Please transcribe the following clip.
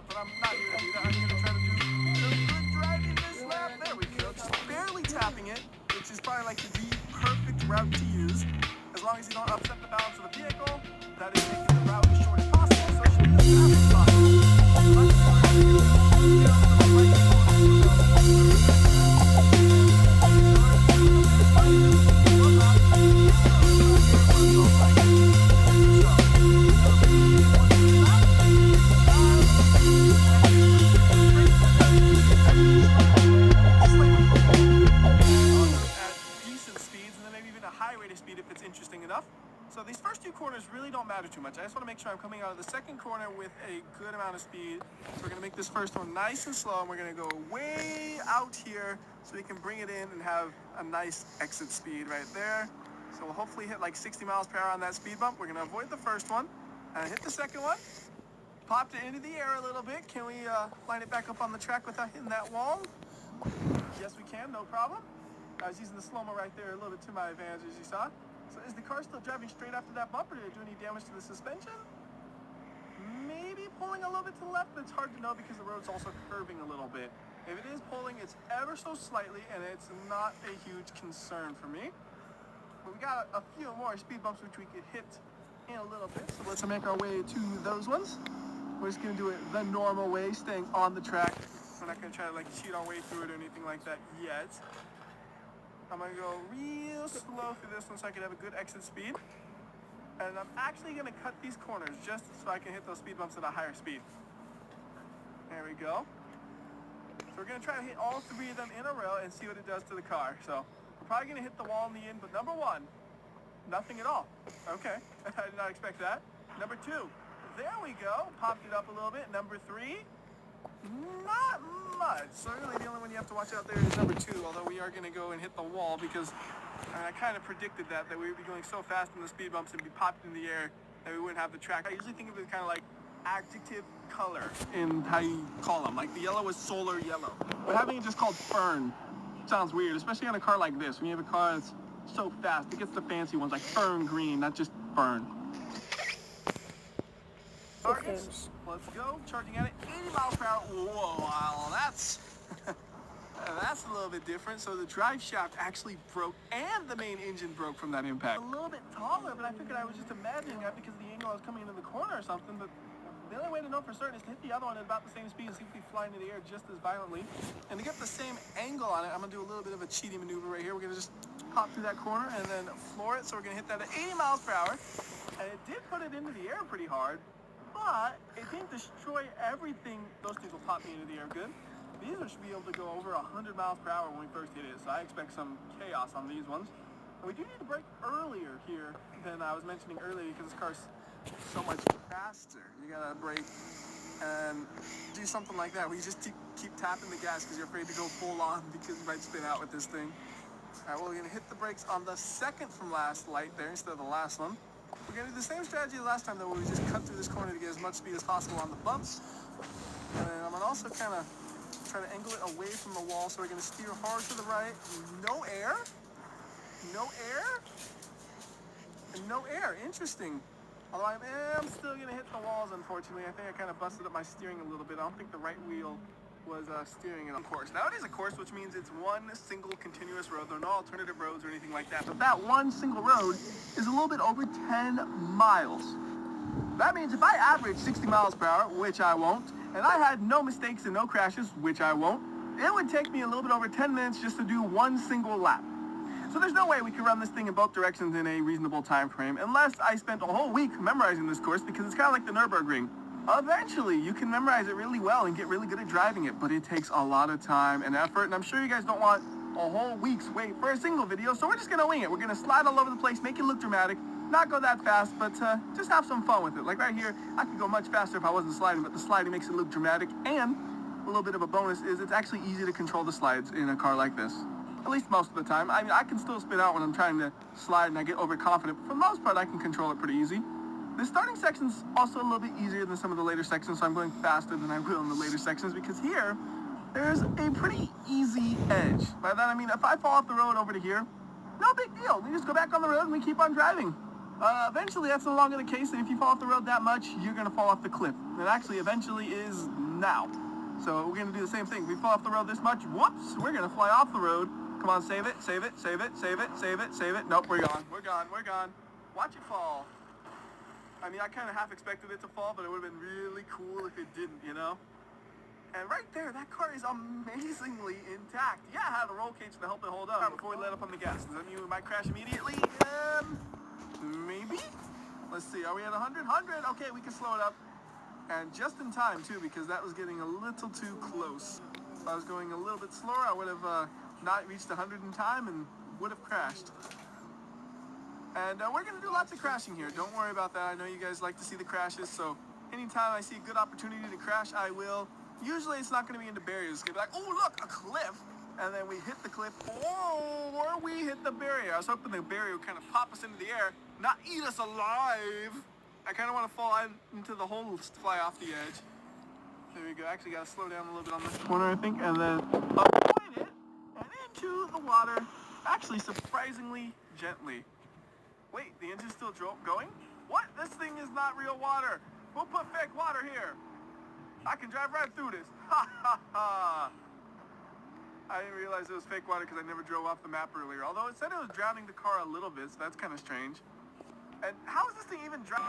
start, but I'm not here to do that. I'm going to try to do some good driving this lap. There we go. Just barely tapping it, which is probably like the perfect route to use. As long as you don't upset the balance of the vehicle, that is making the route as short as possible. So it should be the fastest speed if it's interesting enough. So these first two corners really don't matter too much. I just want to make sure I'm coming out of the second corner with a good amount of speed. So we're going to make this first one nice and slow, and we're going to go way out here so we can bring it in and have a nice exit speed right there. So we'll hopefully hit like 60 miles per hour on that speed bump. We're going to avoid the first one and hit the second one. Popped it into the air a little bit. Can we line it back up on the track without hitting that wall? Yes, we can, no problem. I was using the slow-mo right there a little bit to my advantage, as you saw. So is the car still driving straight after that bump, or did it do any damage to the suspension? Maybe pulling a little bit to the left, but it's hard to know because the road's also curving a little bit. If it is pulling, it's ever so slightly, and it's not a huge concern for me. But we got a few more speed bumps which we could hit in a little bit. So let's make our way to those ones. We're just going to do it the normal way, staying on the track. We're not going to try to like cheat our way through it or anything like that yet. I'm going to go real slow through this one so I can have a good exit speed. And I'm actually going to cut these corners just so I can hit those speed bumps at a higher speed. There we go. So we're going to try to hit all three of them in a row and see what it does to the car. So we're probably going to hit the wall in the end, but number one, nothing at all. Okay, I did not expect that. Number two, there we go. Popped it up a little bit. Number three, not much. So really the only one you have to watch out there is number two, although we are going to go and hit the wall because I kind of predicted that we would be going so fast in the speed bumps and be popped in the air that we wouldn't have the track. I usually think of it kind of like adjective color in how you call them. Like the yellow is solar yellow. But having it just called fern sounds weird, especially on a car like this. When you have a car that's so fast, it gets the fancy ones like fern green, not just fern. Targets. Let's go. Charging at it. 80 miles per hour. Whoa, wow, that's that's a little bit different. So the drive shaft actually broke and the main engine broke from that impact. A little bit taller, but I figured I was just imagining that because of the angle I was coming into the corner or something. But the only way to know for certain is to hit the other one at about the same speed and see if we fly into the air just as violently. And to get the same angle on it, I'm going to do a little bit of a cheating maneuver right here. We're going to just pop through that corner and then floor it. So we're going to hit that at 80 miles per hour. And it did put it into the air pretty hard. But it didn't destroy everything. Those things will pop me into the air good. These should be able to go over 100 miles per hour when we first hit it, so I expect some chaos on these ones. And we do need to brake earlier here than I was mentioning earlier because this car's so much faster. You gotta brake and do something like that where you just keep tapping the gas because you're afraid to go full on because you might spin out with this thing. All right, well, we're gonna hit the brakes on the second from last light there instead of the last one. We're going to do the same strategy as last time, though, where we just cut through this corner to get as much speed as possible on the bumps. And then I'm going to also kind of try to angle it away from the wall, so we're going to steer hard to the right. No air. No air. And no air. Interesting. Although I am still going to hit the walls, unfortunately. I think I kind of busted up my steering a little bit. I don't think the right wheel was steering it on course. Now it is a course, which means it's one single continuous road. There are no alternative roads or anything like that. But that one single road is a little bit over 10 miles. That means if I average 60 miles per hour, which I won't, and I had no mistakes and no crashes, which I won't, it would take me a little bit over 10 minutes just to do one single lap. So there's no way we could run this thing in both directions in a reasonable time frame unless I spent a whole week memorizing this course because it's kind of like the Nürburgring. Eventually, you can memorize it really well and get really good at driving it, but it takes a lot of time and effort, and I'm sure you guys don't want a whole week's wait for a single video, so we're just going to wing it. We're going to slide all over the place, make it look dramatic, not go that fast, but just have some fun with it. Like right here, I could go much faster if I wasn't sliding, but the sliding makes it look dramatic, and a little bit of a bonus is it's actually easy to control the slides in a car like this. At least most of the time. I mean, I can still spin out when I'm trying to slide and I get overconfident, but for the most part, I can control it pretty easy. The starting section's also a little bit easier than some of the later sections, so I'm going faster than I will in the later sections because here, there's a pretty easy edge. By that I mean, if I fall off the road over to here, no big deal. We just go back on the road and we keep on driving. Eventually, that's no longer the case, and if you fall off the road that much, you're going to fall off the cliff. It actually eventually is now. So we're gonna do the same thing. We fall off the road this much, whoops, we're gonna fly off the road. Come on, save it, save it, save it, save it, save it, save it. Nope, we're gone, we're gone, we're gone. Watch it fall. I mean, I kind of half expected it to fall, but it would have been really cool if it didn't, you know? And right there, that car is amazingly intact. Yeah, I had a roll cage to help it hold up before we let up on the gas. Does that mean we might crash immediately? Maybe? Let's see, are we at 100? 100, okay, we can slow it up. And just in time, too, because that was getting a little too close. If I was going a little bit slower, I would have not reached 100 in time and would have crashed. And we're going to do lots of crashing here. Don't worry about that. I know you guys like to see the crashes, so anytime I see a good opportunity to crash, I will. Usually it's not going to be into barriers. It's going to be like, oh, look, a cliff. And then we hit the cliff, or we hit the barrier. I was hoping the barrier would kind of pop us into the air, not eat us alive. I kind of want to fall into the hole and fly off the edge. There we go. Actually, got to slow down a little bit on this corner, I think, and then avoid it and into the water. Actually, surprisingly gently. Wait, the engine's still going? What? This thing is not real water. We'll put fake water here. I can drive right through this. Ha ha ha. I didn't realize it was fake water because I never drove off the map earlier. Although it said it was drowning the car a little bit, so that's kind of strange. And how is this thing even driving?